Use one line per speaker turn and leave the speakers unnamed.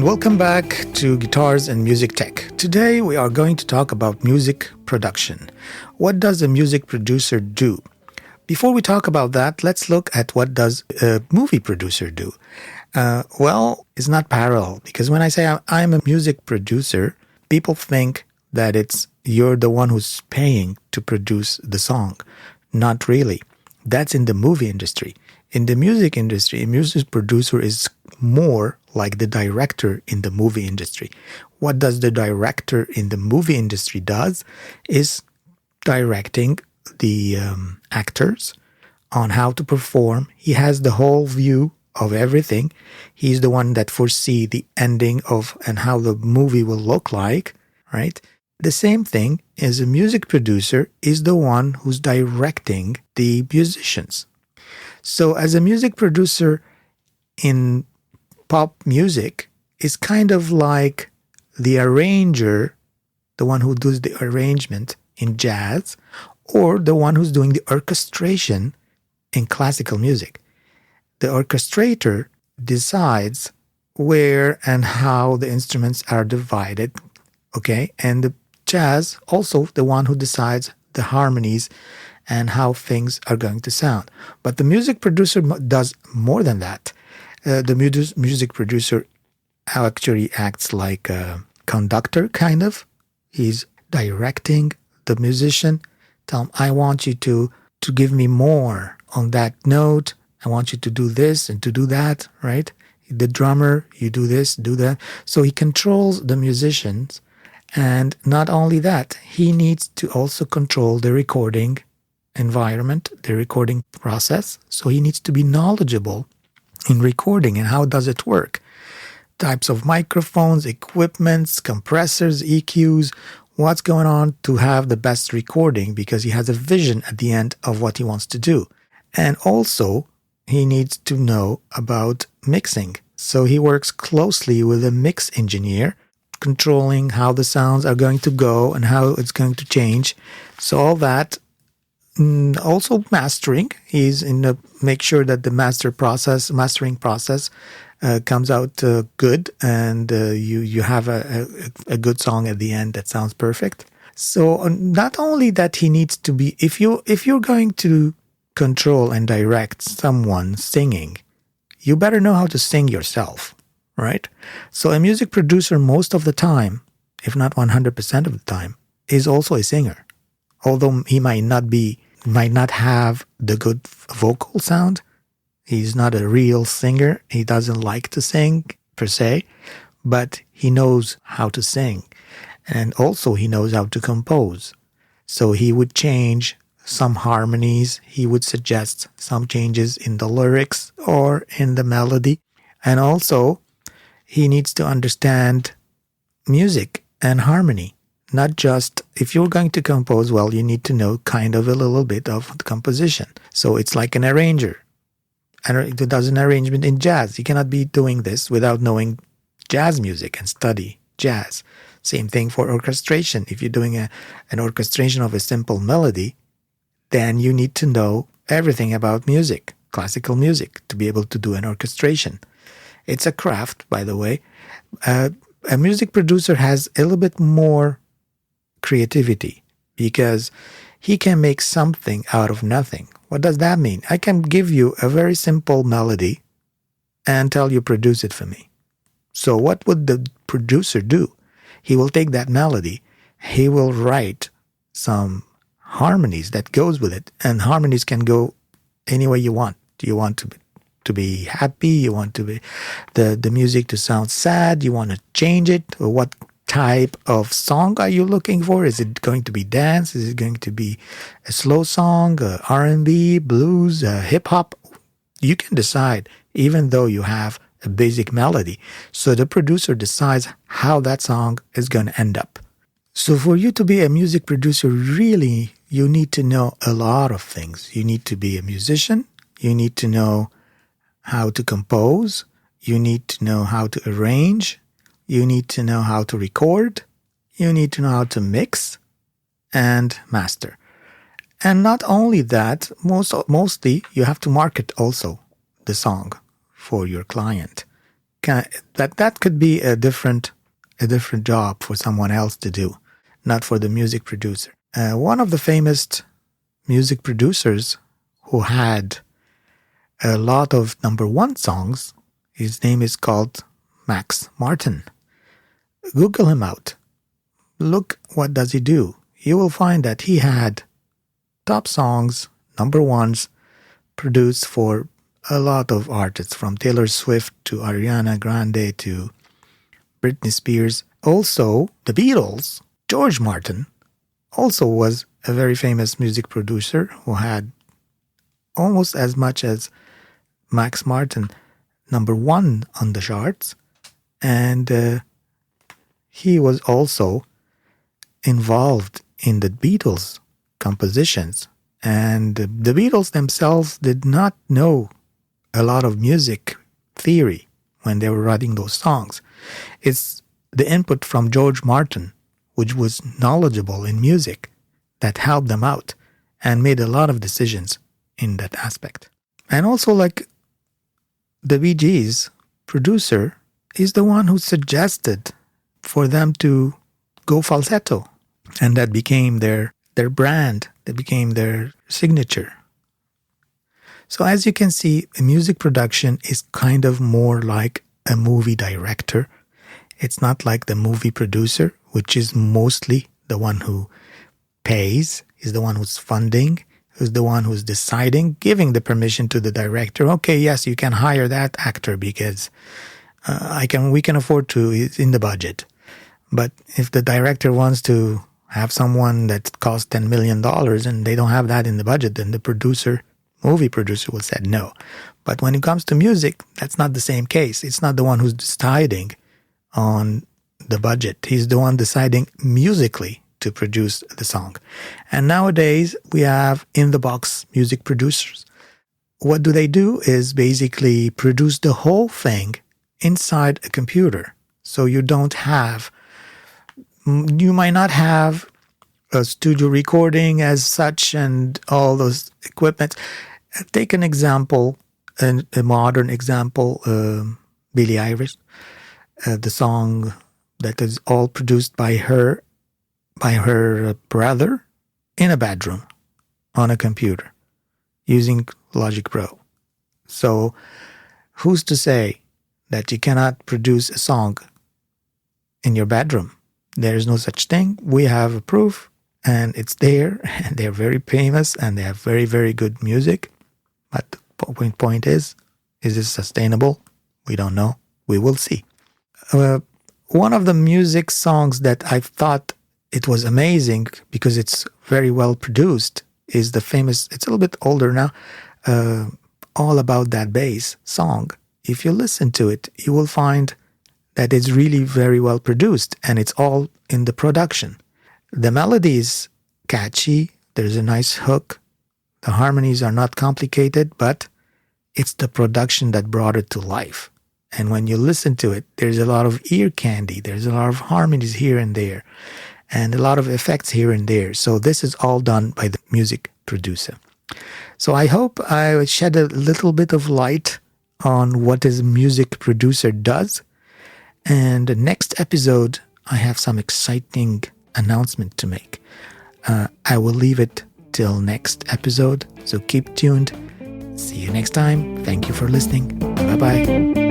welcome back to Guitars and Music Tech. Today we are going to talk about music production. What does a music producer do? Before we talk about that, let's look at what does a movie producer do. It's not parallel, because when I say I'm a music producer, people think that you're the one who's paying to produce the song. Not really. That's in the movie industry. In the music industry, a music producer is more like the director in the movie industry. What does the director in the movie industry does is directing the actors on how to perform. He has the whole view of everything. He's the one that foresee the ending of and how the movie will look like, right? The same thing as a music producer is the one who's directing the musicians. So as a music producer in pop music is kind of like the arranger, the one who does the arrangement in jazz, or the one who's doing the orchestration in classical music. The orchestrator decides where and how the instruments are divided, okay? And the jazz also the one who decides the harmonies and how things are going to sound. But the music producer does more than that. The music producer actually acts like a conductor, kind of. He's directing the musician. Tell him, I want you to give me more on that note. I want you to do this and to do that, right? The drummer, you do this, do that. So he controls the musicians. And not only that, he needs to also control the recording environment, the recording process. So he needs to be knowledgeable in recording and how does it work. Types of microphones, equipments, compressors, EQs, what's going on to have the best recording, because he has a vision at the end of what he wants to do. And also, he needs to know about mixing. So he works closely with a mix engineer, controlling how the sounds are going to go and how it's going to change. So all that. Also mastering. He's make sure that the mastering process comes out good, and you have a good song at the end that sounds perfect. So not only that, he needs to be, if you're going to control and direct someone singing, you better know how to sing yourself, right? So a music producer most of the time, if not 100% of the time, is also a singer. Although he might not have the good vocal sound. He's not a real singer. He doesn't like to sing per se, but he knows how to sing. And also he knows how to compose. So he would change some harmonies. He would suggest some changes in the lyrics or in the melody. And also he needs to understand music and harmony. Not just, if you're going to compose, well, you need to know kind of a little bit of the composition. So it's like an arranger. And it does an arrangement in jazz. You cannot be doing this without knowing jazz music and study jazz. Same thing for orchestration. If you're doing an orchestration of a simple melody, then you need to know everything about music, classical music, to be able to do an orchestration. It's a craft, by the way. A music producer has a little bit more creativity, because he can make something out of nothing. What does that mean? I can give you a very simple melody and tell you produce it for me. So what would the producer do? He will take that melody, he will write some harmonies that goes with it, and harmonies can go any way you want. Do you want to be happy? You want to be the music to sound sad? You want to change it? Or what type of song are you looking for? Is it going to be dance? Is it going to be a slow song, R&B, blues, hip hop? You can decide, even though you have a basic melody. So the producer decides how that song is going to end up. So for you to be a music producer, really, you need to know a lot of things. You need to be a musician. You need to know how to compose. You need to know how to arrange. You need to know how to record. You need to know how to mix and master. And not only that, mostly you have to market also the song for your client. that could be a different job for someone else to do, not for the music producer. One of the famous music producers who had a lot of number one songs, his name is called Max Martin. Google him out. Look, what does he do? You will find that he had top songs, number ones, produced for a lot of artists, from Taylor Swift to Ariana Grande to Britney Spears. Also, the Beatles, George Martin, also was a very famous music producer who had almost as much as Max Martin, number one on the charts. And he was also involved in the Beatles compositions. And the Beatles themselves did not know a lot of music theory when they were writing those songs. It's the input from George Martin, which was knowledgeable in music, that helped them out and made a lot of decisions in that aspect. And also, like, the Bee Gees producer is the one who suggested for them to go falsetto. And that became their brand, that became their signature. So as you can see, music production is kind of more like a movie director. It's not like the movie producer, which is mostly the one who pays, is the one who's funding, who's the one who's deciding, giving the permission to the director. Okay, yes, you can hire that actor because we can afford to, it's in the budget. But if the director wants to have someone that costs $10 million and they don't have that in the budget, then the movie producer will say no. But when it comes to music, that's not the same case. It's not the one who's deciding on the budget. He's the one deciding musically to produce the song. And nowadays, we have in-the-box music producers. What do? Is basically produce the whole thing inside a computer. So you might not have a studio recording as such and all those equipment. Take an example, a modern example, Billie Eilish, the song that is all produced by her brother in a bedroom on a computer using Logic Pro. So who's to say that you cannot produce a song in your bedroom? There is no such thing. We have a proof, and it's there, and they're very famous, and they have very, very good music. But the point is this sustainable? We don't know. We will see. One of the music songs that I thought it was amazing because it's very well produced is the famous, it's a little bit older now, All About That Bass song. If you listen to it, you will find that it's really very well produced, and it's all in the production. The melody is catchy, there's a nice hook, the harmonies are not complicated, but it's the production that brought it to life. And when you listen to it, there's a lot of ear candy, there's a lot of harmonies here and there, and a lot of effects here and there. So this is all done by the music producer. So I hope I shed a little bit of light on what a music producer does. And the next episode, I have some exciting announcement to make. I will leave it till next episode, so keep tuned. See you next time. Thank you for listening. Bye-bye.